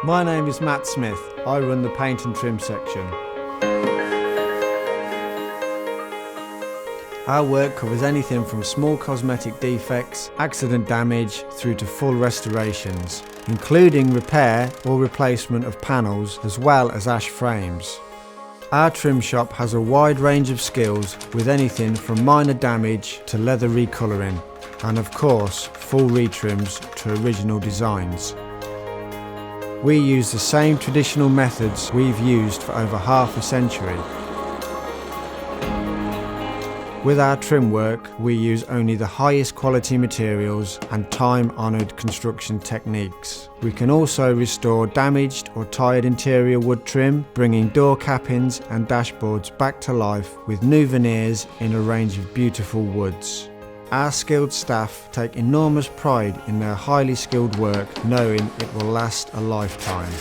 My name is Matt Smith. I run the paint and trim section. Our work covers anything from small cosmetic defects, accident damage, through to full restorations, including repair or replacement of panels as well as ash frames. Our trim shop has a wide range of skills with anything from minor damage to leather recolouring, and of course full retrims to original designs. We use the same traditional methods we've used for over half a century. With our trim work, we use only the highest quality materials and time-honoured construction techniques. We can also restore damaged or tired interior wood trim, bringing door cappings and dashboards back to life with new veneers in a range of beautiful woods. Our skilled staff take enormous pride in their highly skilled work, knowing it will last a lifetime.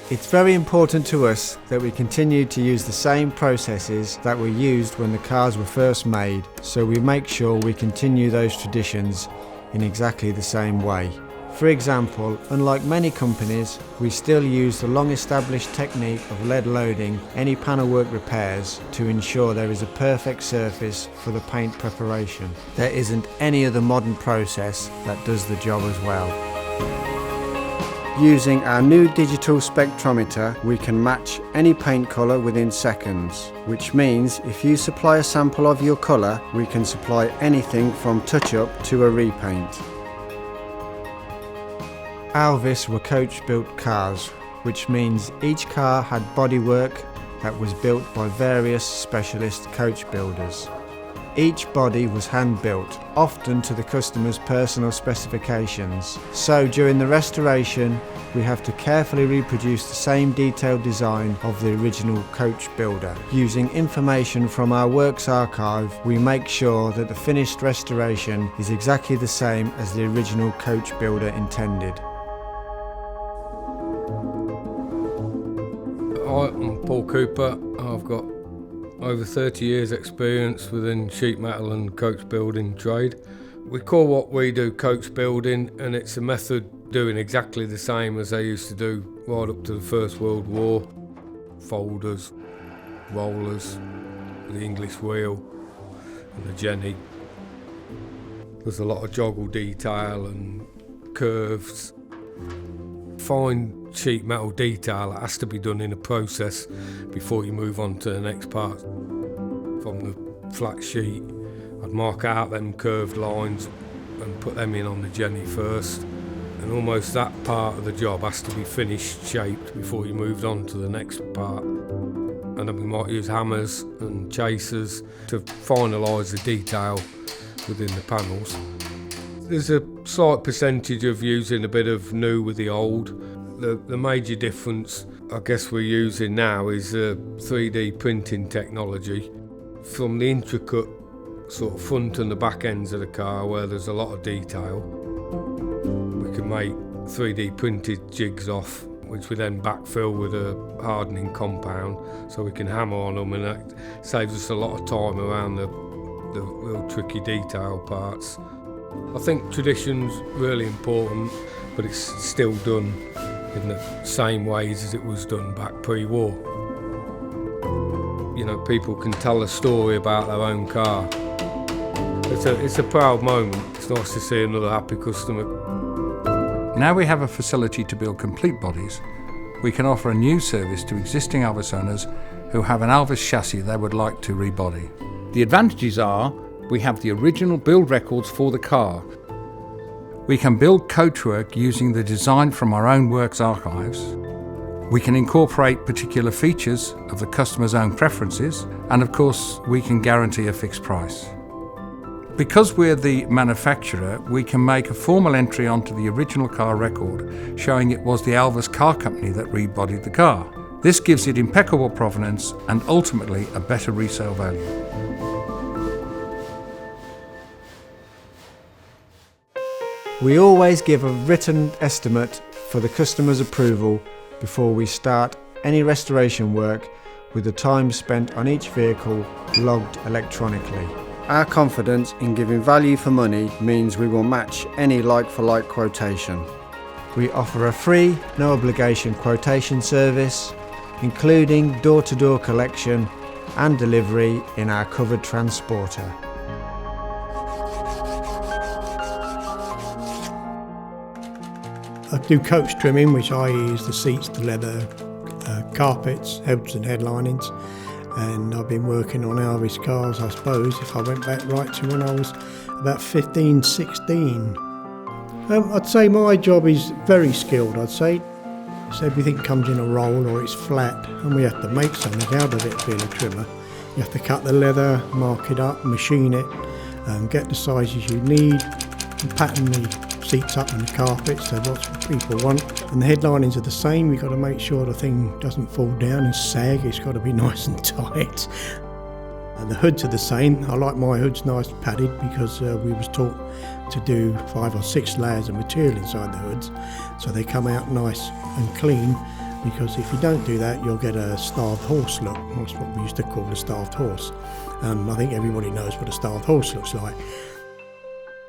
It's very important to us that we continue to use the same processes that were used when the cars were first made, so we make sure we continue those traditions in exactly the same way. For example, unlike many companies, we still use the long-established technique of lead loading any panelwork repairs to ensure there is a perfect surface for the paint preparation. There isn't any other modern process that does the job as well. Using our new digital spectrometer, we can match any paint colour within seconds, which means if you supply a sample of your colour, we can supply anything from touch-up to a repaint. Alvis were coach-built cars, which means each car had bodywork that was built by various specialist coach builders. Each body was hand-built, often to the customer's personal specifications. So during the restoration, we have to carefully reproduce the same detailed design of the original coach builder. Using information from our works archive, we make sure that the finished restoration is exactly the same as the original coach builder intended. Hi, I'm Paul Cooper. I've got over 30 years experience within sheet metal and coach building trade. We call what we do coach building, and it's a method doing exactly the same as they used to do right up to the First World War. Folders, rollers, the English wheel and the jenny. There's a lot of joggle detail and curves. Fine sheet metal detail that has to be done in a process before you move on to the next part. From the flat sheet, I'd mark out them curved lines and put them in on the jenny first, and almost that part of the job has to be finished shaped before you moved on to the next part. And then we might use hammers and chasers to finalise the detail within the panels. There's a slight percentage of using a bit of new with the old. The major difference I guess we're using now is 3D printing technology. From the intricate sort of front and the back ends of the car where there's a lot of detail, we can make 3D printed jigs off, which we then backfill with a hardening compound so we can hammer on them, and that saves us a lot of time around the real tricky detail parts. I think tradition's really important, but it's still done in the same ways as it was done back pre-war. You know, people can tell a story about their own car. It's a proud moment. It's nice to see another happy customer. Now we have a facility to build complete bodies, we can offer a new service to existing Alvis owners who have an Alvis chassis they would like to rebody. The advantages are we have the original build records for the car. We can build Coachwork using the design from our own works archives. We can incorporate particular features of the customer's own preferences, and of course we can guarantee a fixed price. Because we're the manufacturer, we can make a formal entry onto the original car record showing it was the Alvis car company that rebodied the car. This gives it impeccable provenance and ultimately a better resale value. We always give a written estimate for the customer's approval before we start any restoration work, with the time spent on each vehicle logged electronically. Our confidence in giving value for money means we will match any like-for-like quotation. We offer a free, no obligation quotation service, including door-to-door collection and delivery in our covered transporter. I do coach trimming, which I use the seats, the leather, carpets, hoods and headlinings, and I've been working on Elvis cars, I suppose, if I went back right to when I was about 15, 16. I'd say my job is very skilled, I'd say. So everything comes in a roll or it's flat, and we have to make something out of it being a trimmer. You have to cut the leather, mark it up, machine it, get the sizes you need, and pattern the seats up and the carpets, so lots of people want. And the headlinings are the same. You've got to make sure the thing doesn't fall down and sag. It's got to be nice and tight. And the hoods are the same. I like my hoods nice padded because we was taught to do 5 or 6 layers of material inside the hoods, so they come out nice and clean, because if you don't do that you'll get a starved horse look. That's what we used to call a starved horse. I think everybody knows what a starved horse looks like.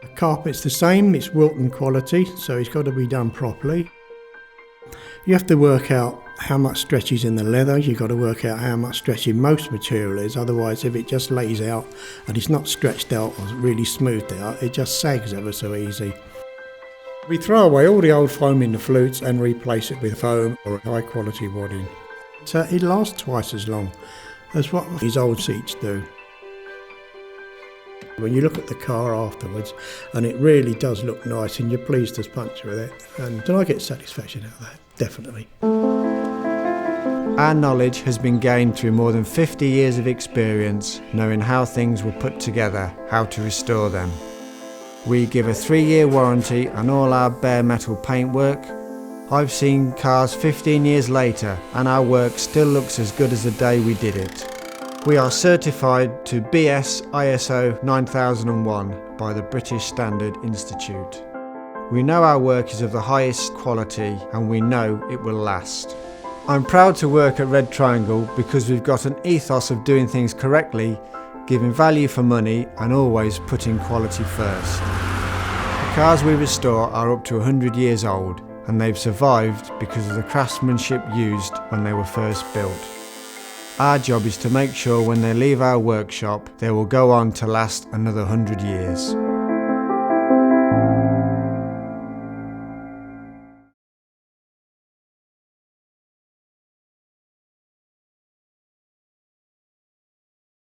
The carpet's the same, it's Wilton quality, so it's got to be done properly. You have to work out how much stretch is in the leather, you've got to work out how much stretch in most material is, otherwise if it just lays out and it's not stretched out or really smoothed out, it just sags ever so easy. We throw away all the old foam in the flutes and replace it with foam or high quality wadding. So it lasts twice as long as what these old seats do. When you look at the car afterwards, and it really does look nice and you're pleased as punch with it, and I get satisfaction out of that, definitely. Our knowledge has been gained through more than 50 years of experience, knowing how things were put together, how to restore them. We give a 3-year warranty on all our bare metal paintwork. I've seen cars 15 years later and our work still looks as good as the day we did it. We are certified to BS ISO 9001 by the British Standard Institute. We know our work is of the highest quality and we know it will last. I'm proud to work at Red Triangle because we've got an ethos of doing things correctly, giving value for money and always putting quality first. The cars we restore are up to 100 years old and they've survived because of the craftsmanship used when they were first built. Our job is to make sure when they leave our workshop they will go on to last another 100 years.